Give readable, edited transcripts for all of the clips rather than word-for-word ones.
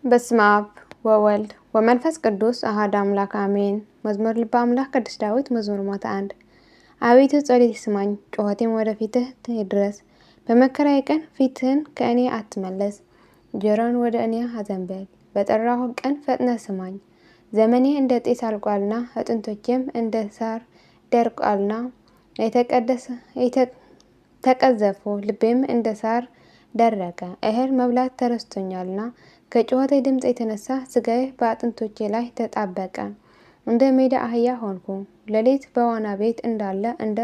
በስመ አብ ወወልድ ወመንፈስ ቅዱስ አሐዱ አምላክ አሜን። መዝሙር ልበ አምላክ ቅዱስ ዳዊት መዝሙር 101 አቤቱ ጸሎቴን ስማኝ፣ ጩኸቴም ወደ ፊትህ ይድረስ። በመከራዬ ቀን ፊትህን ከእኔ አትመልስ፣ ጆሮህን ወደ እኔ አዘንብል። በጠራሁህ ቀን ፈጥነህ ስማኝ። ዘመኔ እንደ ጤስ አልቋልና አጥንቶቼም እንደ ሣር ደርቋልና። ተቀዘፉ፣ ልቤም እንደ ሣር ደረቀ። እህል መብላት ተረስቶኛልና ከጩኸቴ ድምፅ የተነሳ ሥጋዬ በአጥንቶቼ ላይ ተጣበቀ። እንደ ሜዳ አህያ ሆንኩ፣ ሌሊት በዋና ቤት እንዳለ እንደ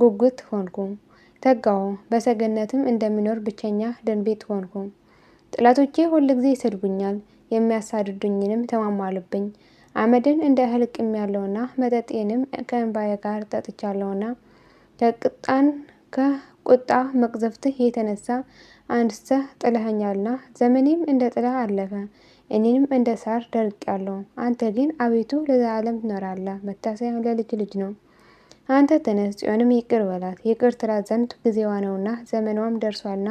ጉጉት ሆንኩ። ተጋሁ፣ በሰገነትም እንደሚኖር ብቸኛ ደንቢጥ ሆንኩ። ጠላቶቼ ሁልጊዜ ይሰድቡኛል፣ የሚያሳድዱኝንም ተማማሉብኝ። አመድን እንደ እህል ቅሜአለሁና መጠጤንም ከእንባዬ ጋር ጠጥቻለሁና። ከቁጣ መቅዘፍትህ የተነሳ አንስተህ ጥለኸኛልና ዘመኔም እንደ ጥላ አለፈ፣ እኔንም እንደ ሣር ደርቄአለሁ። አንተ ግን አቤቱ ለዘላለም ትኖራለህ፣ መታሰቢያም ለልጅ ልጅ ነው። አንተ ተነስ፣ ጽዮንም ይቅር በላት፣ ይቅር ትላት ዘንድ ጊዜዋ ነውና ዘመኗም ደርሷልና።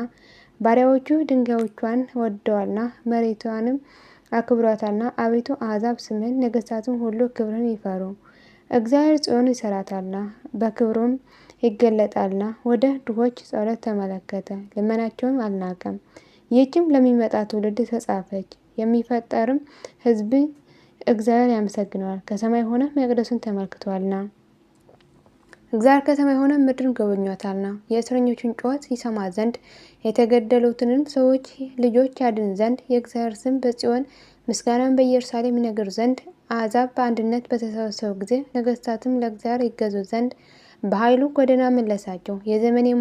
ባሪያዎቹ ድንጋዮቿን ወድደዋልና መሬቷንም አክብሯታልና። አቤቱ አሕዛብ ስምህን፣ ነገሥታትም ሁሉ ክብርህን ይፈሩ። እግዚአብሔር ጽዮን ይሠራታልና በክብሩም ይገለጣልና። ወደ ድሆች ጸሎት ተመለከተ፣ ልመናቸውንም አልናቀም። ይህችም ለሚመጣ ትውልድ ተጻፈች። የሚፈጠርም ሕዝብ እግዚአብሔር ያመሰግነዋል፣ ከሰማይ ሆነ መቅደሱን ተመልክቷልና። እግዚአብሔር ከሰማይ ሆነ ምድርን ጎብኝቷልና። የእስረኞችን ጩኸት ይሰማ ዘንድ የተገደሉትንም ሰዎች ልጆች ያድን ዘንድ። የእግዚአብሔር ስም በጽዮን ምስጋናን በኢየሩሳሌም ይነገር ዘንድ። አሕዛብ በአንድነት በተሰበሰቡ ጊዜ ነገሥታትም ለእግዚአብሔር ይገዙ ዘንድ በኃይሉ ጎዳና መለሳቸው። የዘመኔን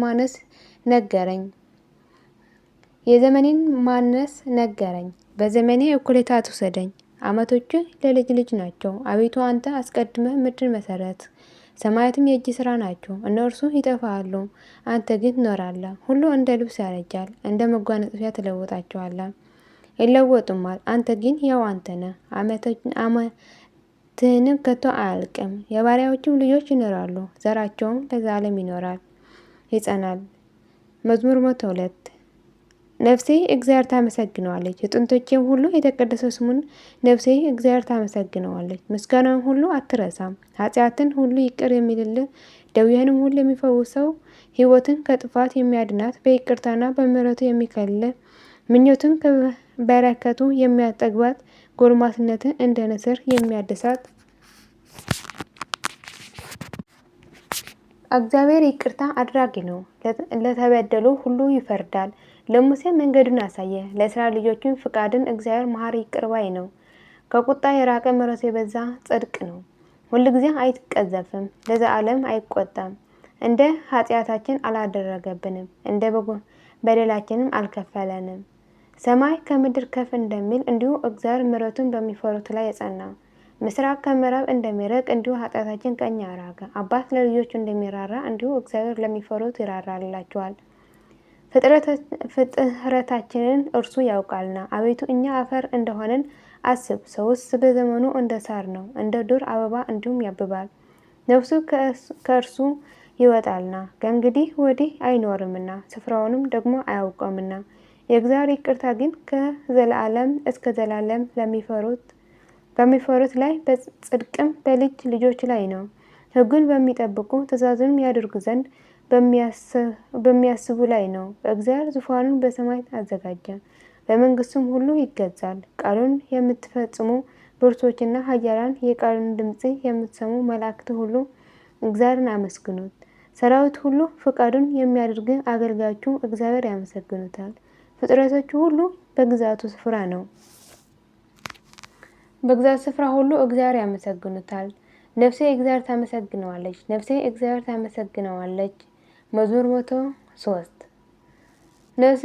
ማነስ ነገረኝ፣ በዘመኔ እኩሌታ አትውሰደኝ። ዓመቶቹ ለልጅ ልጅ ናቸው። አቤቱ አንተ አስቀድመህ ምድርን መሠረት፣ ሰማያትም የእጅ ሥራ ናቸው። እነርሱ ይጠፋሉ፣ አንተ ግን ትኖራለህ። ሁሉ እንደ ልብስ ያረጃል፣ እንደ መጎናጸፊያ ትለውጣቸዋለህ። ይለወጡማል፣ አንተ ግን ሕያው አንተ ነህ። ዓመትህንም ከቶ አያልቅም። የባሪያዎችም ልጆች ይኖራሉ፣ ዘራቸውም ለዘላለም ይኖራል ይጸናል። መዝሙር 102 ነፍሴ እግዚአብሔር ታመሰግነዋለች፣ የጥንቶቼም ሁሉ የተቀደሰ ስሙን። ነፍሴ እግዚአብሔር ታመሰግነዋለች፣ ምስጋናውን ሁሉ አትረሳም። ኃጢአትን ሁሉ ይቅር የሚልልህ፣ ደዌህንም ሁሉ የሚፈውሰው፣ ሕይወትን ከጥፋት የሚያድናት፣ በይቅርታና በምሕረቱ የሚከልልህ፣ ምኞትን በረከቱ የሚያጠግባት፣ ጎልማስነትን እንደ ንስር የሚያድሳት። እግዚአብሔር ይቅርታ አድራጊ ነው፣ ለተበደሉ ሁሉ ይፈርዳል። ለሙሴ መንገዱን አሳየ፣ ለእስራኤል ልጆችም ፍቃድን። እግዚአብሔር መሐሪ ይቅር ባይ ነው፣ ከቁጣ የራቀ ምሕረቱ የበዛ ጽድቅ ነው። ሁልጊዜ አይቀዘፍም፣ ለዘላለም አይቆጣም። እንደ ኃጢአታችን አላደረገብንም፣ እንደ በደላችንም አልከፈለንም። ሰማይ ከምድር ከፍ እንደሚል እንዲሁ እግዚአብሔር ምሕረቱን በሚፈሩት ላይ የጸና። ምስራቅ ከምዕራብ እንደሚርቅ እንዲሁ ኃጢአታችን ከእኛ አራቀ። አባት ለልጆቹ እንደሚራራ እንዲሁ እግዚአብሔር ለሚፈሩት ይራራላቸዋል። ፍጥረታችንን እርሱ ያውቃልና። አቤቱ እኛ አፈር እንደሆንን አስብ። ሰውስ በዘመኑ እንደ ሣር ነው፣ እንደ ዱር አበባ እንዲሁም ያብባል። ነፍሱ ከእርሱ ይወጣልና ከእንግዲህ ወዲህ አይኖርምና ስፍራውንም ደግሞ አያውቀውምና። የእግዚአብሔር ይቅርታ ግን ከዘላለም እስከ ዘላለም በሚፈሩት ላይ በጽድቅም በልጅ ልጆች ላይ ነው። ሕጉን በሚጠብቁ ትእዛዙንም ያደርጉ ዘንድ በሚያስቡ ላይ ነው። እግዚአብሔር ዙፋኑን በሰማይ አዘጋጀ፣ በመንግስቱም ሁሉ ይገዛል። ቃሉን የምትፈጽሙ ብርቱዎችና ኃያላን፣ የቃሉን ድምፅ የምትሰሙ መላእክት ሁሉ እግዚአብሔርን አመስግኑት። ሰራዊት ሁሉ ፈቃዱን የሚያደርግ አገልጋዮቹ እግዚአብሔር ያመሰግኑታል። ፍጥረቶቹ ሁሉ በግዛቱ ስፍራ ነው፣ በግዛቱ ስፍራ ሁሉ እግዚአብሔር ያመሰግኑታል። ነፍሴ እግዚአብሔር ታመሰግነዋለች፣ ነፍሴ እግዚአብሔር ታመሰግነዋለች። መዝሙር 103 ነፍሴ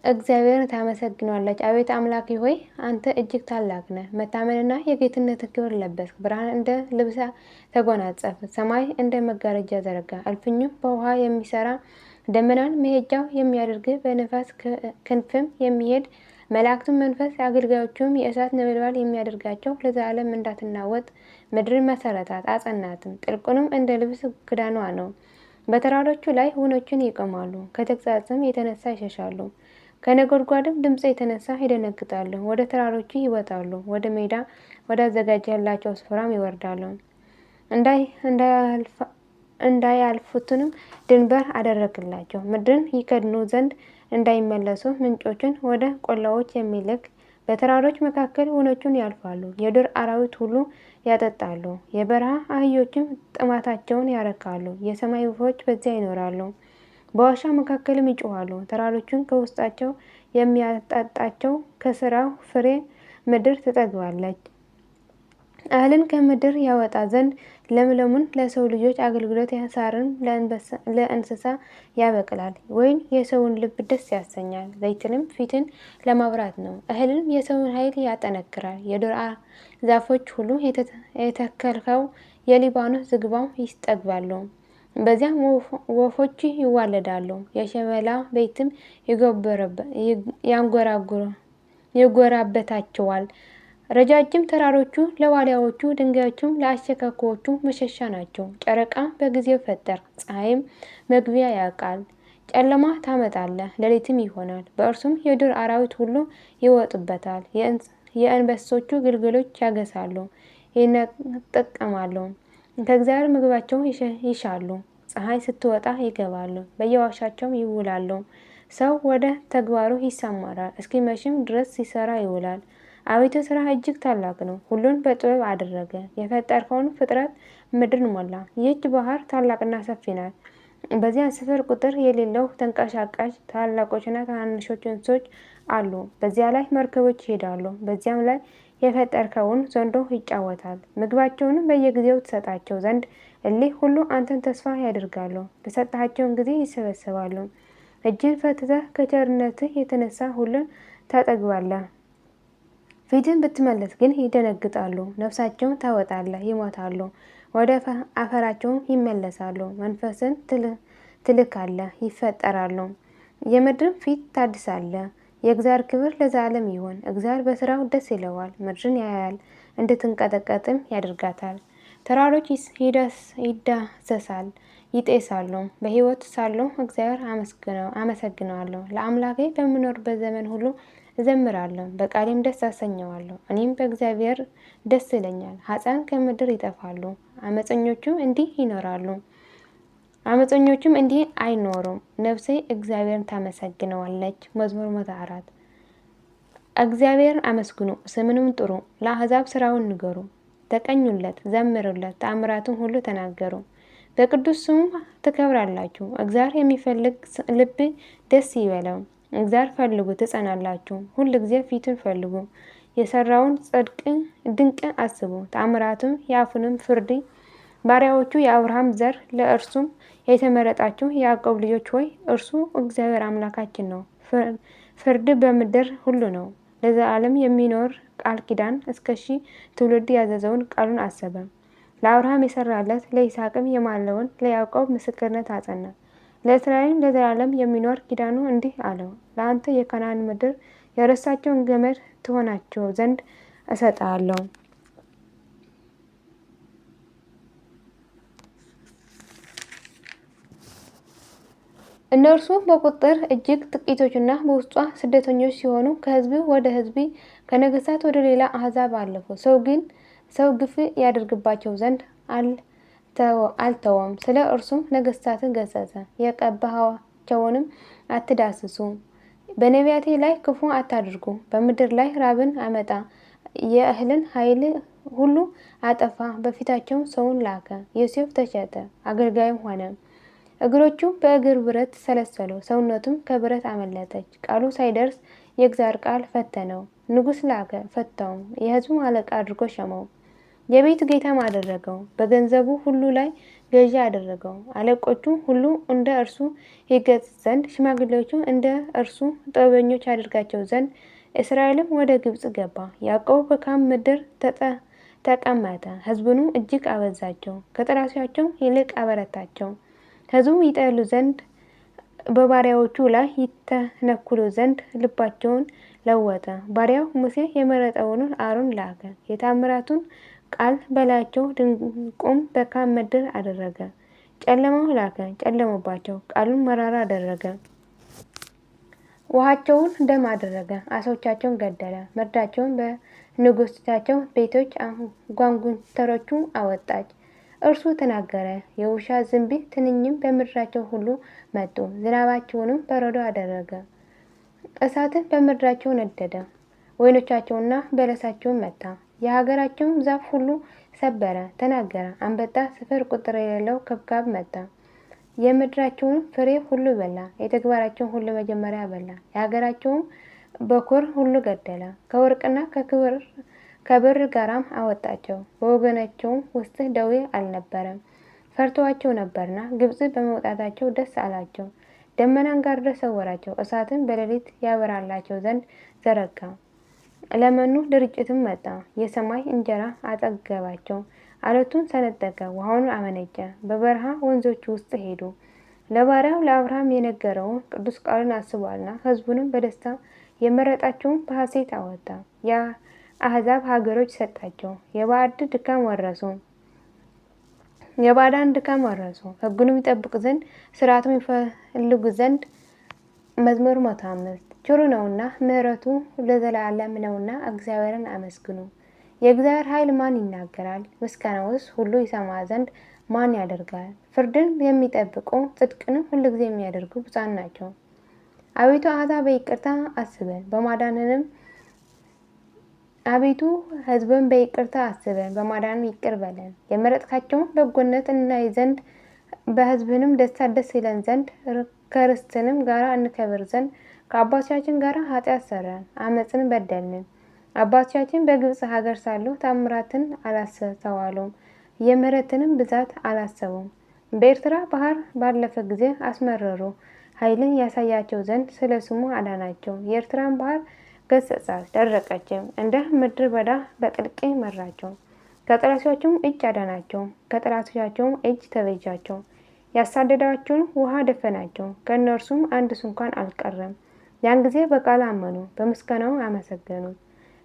እግዚአብሔር ታመሰግነዋለች። አቤት አምላኬ ሆይ አንተ እጅግ ታላቅ ነህ። መታመንና የጌትነት ክብር ለበስክ። ብርሃን እንደ ልብስ ተጎናጸፍ። ሰማይ እንደ መጋረጃ ዘረጋ። እልፍኙም በውሃ የሚሰራ ደመናን መሄጃው የሚያደርግ በነፋስ ክንፍም የሚሄድ መላእክቱም መንፈስ አገልጋዮቹም የእሳት ነበልባል የሚያደርጋቸው። ለዘላለም እንዳትናወጥ ምድርን መሰረታት አጸናትም። ጥልቁንም እንደ ልብስ ክዳኗ ነው። በተራሮቹ ላይ ውኆችን ይቆማሉ፣ ከተግሣጽም የተነሳ ይሸሻሉ። ከነጎድጓድም ድምፅ የተነሳ ይደነግጣሉ። ወደ ተራሮች ይወጣሉ፣ ወደ ሜዳ ወዳዘጋጀላቸው ስፍራም ይወርዳሉ። እንዳያልፉትንም ድንበር አደረግላቸው። ምድርን ይከድኑ ዘንድ እንዳይመለሱ ምንጮችን ወደ ቆላዎች የሚልክ በተራሮች መካከል ወንዞችን ያልፋሉ። የዱር አራዊት ሁሉ ያጠጣሉ፣ የበረሃ አህዮችም ጥማታቸውን ያረካሉ። የሰማይ ወፎች በዚያ ይኖራሉ፣ በዋሻ መካከልም ይጮኻሉ። ተራሮችን ከውስጣቸው የሚያጠጣቸው ከስራው ፍሬ ምድር ትጠግባለች። እህልን ከምድር ያወጣ ዘንድ ለምለሙን ለሰው ልጆች አገልግሎት ሳርን ለእንስሳ ያበቅላል። ወይን የሰውን ልብ ደስ ያሰኛል፣ ዘይትንም ፊትን ለማብራት ነው። እህልም የሰውን ኃይል ያጠነክራል። የዱር ዛፎች ሁሉ የተከልከው የሊባኖስ ዝግባም ይጠግባሉ። በዚያም ወፎች ይዋለዳሉ፣ የሸመላ ቤትም ይጎራበታቸዋል። ረጃጅም ተራሮቹ ለዋሊያዎቹ፣ ድንጋዮቹም ለአሸካኮዎቹ መሸሻ ናቸው። ጨረቃ በጊዜው ፈጠር፣ ፀሐይም መግቢያ ያውቃል። ጨለማ ታመጣለህ፣ ሌሊትም ይሆናል። በእርሱም የዱር አራዊት ሁሉ ይወጡበታል። የአንበሶቹ ግልገሎች ያገሳሉ፣ ይነጠቀማሉ፣ ከእግዚአብሔር ምግባቸው ይሻሉ። ፀሐይ ስትወጣ ይገባሉ፣ በየዋሻቸውም ይውላሉ። ሰው ወደ ተግባሩ ይሰማራል፣ እስኪመሽም ድረስ ሲሰራ ይውላል። አቤቱ ስራ እጅግ ታላቅ ነው፣ ሁሉን በጥበብ አደረገ። የፈጠርከውን ፍጥረት ምድርን ሞላ። ይህች ባህር ታላቅና ሰፊ ናት፣ በዚያ ስፍር ቁጥር የሌለው ተንቀሳቃሽ ታላቆችና ትናንሾች እንስሶች አሉ። በዚያ ላይ መርከቦች ይሄዳሉ፣ በዚያም ላይ የፈጠርከውን ዘንዶ ይጫወታል። ምግባቸውንም በየጊዜው ትሰጣቸው ዘንድ እሊህ ሁሉ አንተን ተስፋ ያደርጋሉ፣ በሰጣቸውን ጊዜ ይሰበሰባሉ። እጅን ፈትተህ ከቸርነትህ የተነሳ ሁሉን ታጠግባለህ። ፊትን ብትመለስ ግን ይደነግጣሉ፣ ነፍሳቸውን ታወጣለህ፣ ይሞታሉ፣ ወደ አፈራቸውም ይመለሳሉ። መንፈስን ትልካለህ፣ ይፈጠራሉ፣ የምድርን ፊት ታድሳለህ። የእግዚአብሔር ክብር ለዘላለም ይሁን። እግዚአብሔር በስራው ደስ ይለዋል፣ ምድርን ያያል፣ እንድትንቀጠቀጥም ያደርጋታል። ተራሮች ይዳሰሳል፣ ይጤሳሉ። በሕይወት ሳለሁ እግዚአብሔር አመሰግነዋለሁ። ለአምላኬ በምኖርበት ዘመን ሁሉ እዘምራለሁ፣ በቃሌም ደስ አሰኘዋለሁ። እኔም በእግዚአብሔር ደስ ይለኛል። ኃጥአን ከምድር ይጠፋሉ፣ አመፀኞቹም እንዲህ አይኖሩም። ነፍሴ እግዚአብሔርን ታመሰግነዋለች። መዝሙር 104 እግዚአብሔርን አመስግኑ፣ ስምንም ጥሩ፣ ለአሕዛብ ስራውን ንገሩ። ተቀኙለት፣ ዘምሩለት፣ ተአምራቱን ሁሉ ተናገሩ። በቅዱስ ስሙ ትከብራላችሁ። እግዚአብሔር የሚፈልግ ልብ ደስ ይበለው። እግዚአብሔር ፈልጉ ትጸናላችሁ። ሁል ጊዜ ፊቱን ፈልጉ። የሰራውን ጽድቅ ድንቅ አስቡ፣ ተአምራቱም የአፉንም ፍርድ። ባሪያዎቹ የአብርሃም ዘር ለእርሱም የተመረጣችሁ የያዕቆብ ልጆች ሆይ እርሱ እግዚአብሔር አምላካችን ነው። ፍርድ በምድር ሁሉ ነው። ለዘላለም የሚኖር ቃል ኪዳን እስከ 1000 ትውልድ ያዘዘውን ቃሉን አሰበ። ለአብርሃም የሰራለት ለይስሐቅም የማለውን ለያዕቆብ ምስክርነት አጸና። ለእስራኤልም ለዘላለም የሚኖር ኪዳኑ እንዲህ አለው፣ ለአንተ የከነዓን ምድር የርስታቸውን ገመድ ትሆናቸው ዘንድ እሰጥሃለሁ። እነርሱ በቁጥር እጅግ ጥቂቶችና በውስጧ ስደተኞች ሲሆኑ ከሕዝብ ወደ ሕዝብ ከነገሥታት ወደ ሌላ አሕዛብ አለፉ። ሰው ግፍ ያደርግባቸው ዘንድ አልተወም። ስለ እርሱም ነገሥታትን ገሠጸ። የቀባኋቸውንም አትዳስሱ፣ በነቢያቴ ላይ ክፉ አታድርጉ። በምድር ላይ ራብን አመጣ፣ የእህልን ኃይል ሁሉ አጠፋ። በፊታቸው ሰውን ላከ፣ ዮሴፍ ተሸጠ፣ አገልጋይም ሆነ። እግሮቹ በእግር ብረት ሰለሰሉ፣ ሰውነቱም ከብረት አመለጠች። ቃሉ ሳይደርስ የእግዚአብሔር ቃል ፈተነው። ንጉሥ ላከ፣ ፈታውም፣ የሕዝቡም አለቃ አድርጎ ሸመው። የቤቱ ጌታም አደረገው፣ በገንዘቡ ሁሉ ላይ ገዢ አደረገው። አለቆቹ ሁሉ እንደ እርሱ ይገሥጽ ዘንድ፣ ሽማግሌዎቹ እንደ እርሱ ጥበበኞች አድርጋቸው ዘንድ። እስራኤልም ወደ ግብጽ ገባ፣ ያዕቆብ በካም ምድር ተቀመጠ። ሕዝቡንም እጅግ አበዛቸው፣ ከጠላቶቻቸው ይልቅ አበረታቸው። ሕዝቡ ይጠሉ ዘንድ በባሪያዎቹ ላይ ይተነኩሉ ዘንድ ልባቸውን ለወጠ። ባሪያው ሙሴ የመረጠውን አሮን ላከ፣ የታምራቱን ቃል በላያቸው፣ ድንቁም በካም ምድር አደረገ። ጨለማው ላከ፣ ጨለመባቸው፣ ቃሉን መራራ አደረገ። ውሃቸውን ደም አደረገ፣ ዓሦቻቸውን ገደለ፣ ምድራቸውን በንጉሶቻቸው ቤቶች ጓጉንቸሮቹ አወጣች። እርሱ ተናገረ፣ የውሻ ዝንብ ትንኝም በምድራቸው ሁሉ መጡ። ዝናባቸውንም በረዶ አደረገ፣ እሳትን በምድራቸው ነደደ። ወይኖቻቸውና በለሳቸውን መታ፣ የሀገራቸውን ዛፍ ሁሉ ሰበረ። ተናገረ፣ አንበጣ ስፍር ቁጥር የሌለው ክብካብ መታ፣ የምድራቸውን ፍሬ ሁሉ በላ። የተግባራቸውን ሁሉ መጀመሪያ በላ፣ የሀገራቸውን በኩር ሁሉ ገደለ። ከወርቅና ከብር ጋራም አወጣቸው። በወገናቸውም ውስጥ ደዌ አልነበረም፣ ፈርተዋቸው ነበርና። ግብጽ በመውጣታቸው ደስ አላቸው። ደመናን ጋርዶ ሰወራቸው፣ እሳትን በሌሊት ያበራላቸው ዘንድ ዘረጋ። ለመኑ ድርጭትም መጣ፣ የሰማይ እንጀራ አጠገባቸው። አለቱን ሰነጠቀ፣ ውሃውን አመነጨ፣ በበረሃ ወንዞች ውስጥ ሄዱ። ለባሪያው ለአብርሃም የነገረውን ቅዱስ ቃሉን አስቧልና፣ ሕዝቡንም በደስታ የመረጣቸውን በሐሴት አወጣ። የአሕዛብ ሀገሮች ሰጣቸው፣ የባዕዳን ድካም ወረሱ። ሕጉንም ይጠብቁ ዘንድ ሥርዓቱን ይፈልጉ ዘንድ። መዝሙር 105 ቸሩ ነውና ምሕረቱ ለዘላለም ነውና እግዚአብሔርን አመስግኑ። የእግዚአብሔር ኃይል ማን ይናገራል? ምስጋናውስ ሁሉ ይሰማ ዘንድ ማን ያደርጋል? ፍርድን የሚጠብቁ ጽድቅንም ሁልጊዜ የሚያደርጉ ብፁዓን ናቸው። አቤቱ አሕዛብ በይቅርታ አስበን በማዳንንም አቤቱ ሕዝብን በይቅርታ አስበን በማዳንም ይቅር በለን። የመረጥካቸውን በጎነት እናይ ዘንድ በሕዝብንም ደስታ ደስ ይለን ዘንድ ከርስትንም ጋራ እንከብር ዘንድ። ከአባቶቻችን ጋር ኃጢአት ሰራን፣ አመፅን በደልን። አባቶቻችን በግብጽ ሀገር ሳሉ ታምራትን አላስተዋሉም፣ የምሕረትንም ብዛት አላሰቡም። በኤርትራ ባህር ባለፈ ጊዜ አስመረሩ፣ ኃይልን ያሳያቸው ዘንድ ስለ ስሙ አዳናቸው። የኤርትራን ባህር ገሰጻት፣ ደረቀችም፣ እንደ ምድረ በዳ በጥልቅ መራቸው። ከጠላቶቻቸውም እጅ አዳናቸው፣ ከጠላቶቻቸውም እጅ ተቤዣቸው። ያሳደዳቸውን ውሃ ደፈናቸው፣ ከእነርሱም አንድ እንኳን አልቀረም። ያን ጊዜ በቃል አመኑ፣ በምስጋናው አመሰገኑት።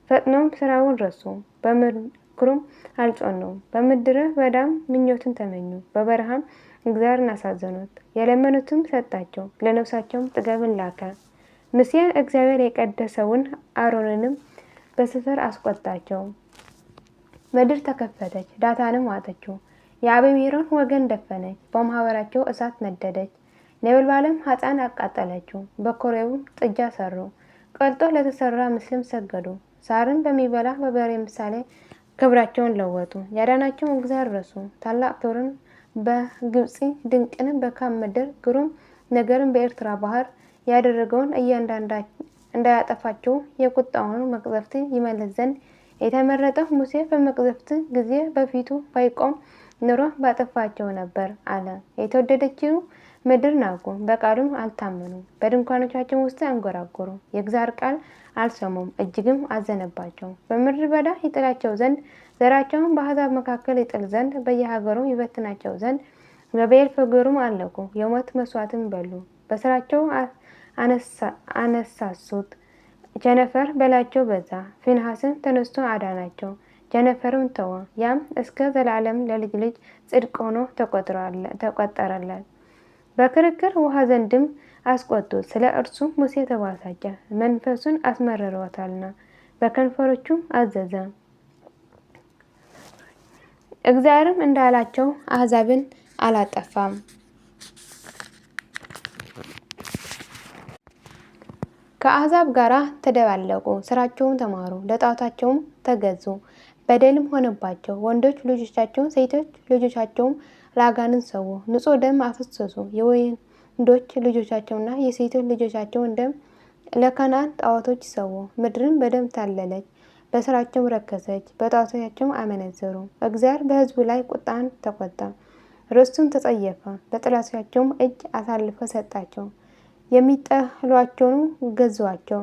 ፈጥነውም ስራውን ረሱ፣ በምክሩም አልጸኑም። በምድረ በዳም ምኞትን ተመኙ፣ በበረሃም እግዚአብሔርን አሳዘኑት። የለመኑትም ሰጣቸው፣ ለነፍሳቸውም ጥገብን ላከ። ሙሴን እግዚአብሔር የቀደሰውን አሮንንም በሰፈር አስቆጣቸው። ምድር ተከፈተች፣ ዳታንም ዋጠችው። የአበሜሮን ወገን ደፈነች፣ በማህበራቸው እሳት ነደደች። ነበልባልም ኃጥአን አቃጠለችው። በኮሬብም ጥጃ ሰሩ፣ ቀልጦ ለተሰራ ምስልም ሰገዱ። ሳርን በሚበላ በበሬ ምሳሌ ክብራቸውን ለወጡ። ያዳናቸውን እግዚአብሔር ረሱ። ታላቅ ክብርን በግብፅ ድንቅንም በካም ምድር ግሩም ነገርን በኤርትራ ባህር ያደረገውን እንዳያጠፋቸው የቁጣውን መቅዘፍት ይመልስ ዘንድ የተመረጠው ሙሴ በመቅዘፍት ጊዜ በፊቱ ባይቆም ኑሮ ባጠፋቸው ነበር አለ። የተወደደችው ምድር ናቁ፣ በቃሉም አልታመኑ። በድንኳኖቻቸው ውስጥ አንጎራጎሩ፣ የእግዚአብሔር ቃል አልሰሙም፣ እጅግም አዘነባቸው። በምድረ በዳ ይጥላቸው ዘንድ ዘራቸውን በአሕዛብ መካከል ይጥል ዘንድ በየሀገሩ ይበትናቸው ዘንድ በብዔል ፈጎርም አለቁ። የሞት መስዋዕትን በሉ፣ በስራቸው አነሳሱት። ቸነፈር በላቸው በዛ። ፊንሐስም ተነስቶ አዳናቸው፣ ቸነፈርም ተወ። ያም እስከ ዘላለም ለልጅ ልጅ ጽድቅ ሆኖ ተቆጠረለት። በክርክር ውሃ ዘንድም አስቆጡት። ስለ እርሱ ሙሴ ተበሳጨ፣ መንፈሱን አስመርሮታልና በከንፈሮቹም አዘዘ። እግዚአብሔርም እንዳላቸው አሕዛብን አላጠፋም። ከአሕዛብ ጋር ተደባለቁ፣ ስራቸውን ተማሩ፣ ለጣዖታቸውም ተገዙ። በደልም ሆነባቸው። ወንዶች ልጆቻቸውን ሴቶች ልጆቻቸውም ለአጋንንት ሰው ንጹሕ ደም አፈሰሱ። የወንዶች ልጆቻቸውና የሴቶች ልጆቻቸውን ደም ለከነዓን ጣዖቶች ሰው። ምድርን በደም ታለለች፣ በስራቸውም ረከሰች፣ በጣዖቶቻቸውም አመነዘሩ። እግዚአብሔር በሕዝቡ ላይ ቁጣን ተቆጣ፣ ርስቱን ተጸየፈ። ለጠላቶቻቸውም እጅ አሳልፎ ሰጣቸው። የሚጠሏቸውን ገዟቸው፣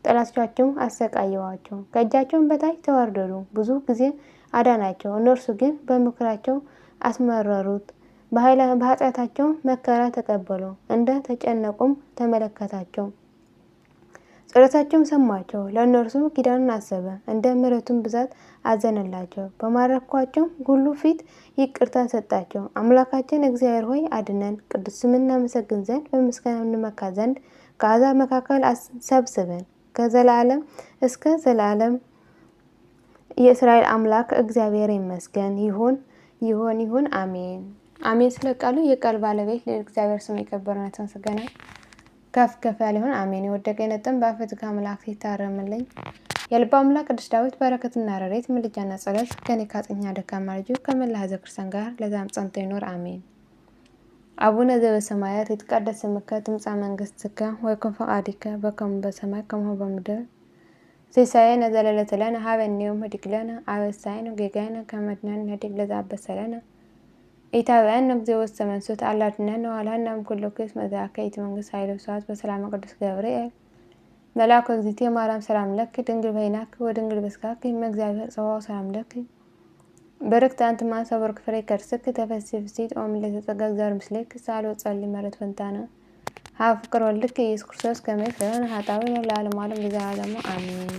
ጠላቶቻቸውም አሰቃየዋቸው። ከእጃቸውም በታች ተዋረዱ። ብዙ ጊዜ አዳናቸው፣ እነርሱ ግን በምክራቸው አስመረሩት። በኃጢአታቸው መከራ ተቀበሉ፣ እንደ ተጨነቁም ተመለከታቸው። ጸሎታቸውም ሰማቸው፣ ለእነርሱ ኪዳኑን አሰበ፣ እንደ ምሕረቱም ብዛት አዘነላቸው። በማረኳቸው ሁሉ ፊት ይቅርታን ሰጣቸው። አምላካችን እግዚአብሔር ሆይ አድነን፣ ቅዱስ ስምን እናመሰግን ዘንድ በምስጋና እንመካ ዘንድ ከአሕዛብ መካከል ሰብስበን ከዘላለም እስከ ዘላለም የእስራኤል አምላክ እግዚአብሔር ይመስገን። ይሁን አሜን። አሜን። ስለ ቃሉ የቃል ባለቤት ለእግዚአብሔር ስም የከበረና የተመሰገነ ከፍ ከፍ ያለ ይሁን አሜን። የወደቀ የነጥም በአፈትካ መላእክት ይታረምልኝ። የልባ አምላክ ቅዱስ ዳዊት በረከትና ረድኤት ምልጃና ጸሎት ከኔ ካጥኛ ደካማ ልጁ ከመላ ሕዝበ ክርስቲያን ጋር ለዛም ጸንቶ ይኖር አሜን። አቡነ ዘበሰማያት ይትቀደስ ስምከ ትምጻእ መንግሥትከ ወይኩን ፈቃድከ በከመ በሰማይ ከማሁ በምድር ሲሳየነ ዘለለዕለትነ ሀበነ ዮም ኅድግ ለነ አበሳየነ ወጌጋየነ ከመ ንሕነኒ ለዘአበሰለነ ኢታብአነ እግዚኦ ውስተ መንሱት አላ አድኅነነ ወሀልሃነ እምኩሉ ኩስ መዛከ ይእቲ መንግሥት ኃይል ወስብሐት በሰላመ ቅዱስ ገብርኤል መልአኩ እግዝእትየ ማርያም ሰላም ለኪ ድንግል በኅሊናኪ ወድንግል በሥጋኪ እም እግዚአብሔር ጸባኦት ሰላም ለኪ በረክት አንቲ እምአንሰት ወበረከተ ፍሬ ከርሥኪ ተፈሥሒ ፍሥሕት ኦ ምልዕተ ጸጋ እግዚአብሔር ምስሌኪ ሳሊ ወጸልዪ ምሕረት ወንታነ ሀበ ፍቅር ወልድኪ ኢየሱስ ክርስቶስ ከመ ይፍቀር ለነ ኃጣውኢነ ለዓለመ ዓለም ለዘላለሙ አሜን።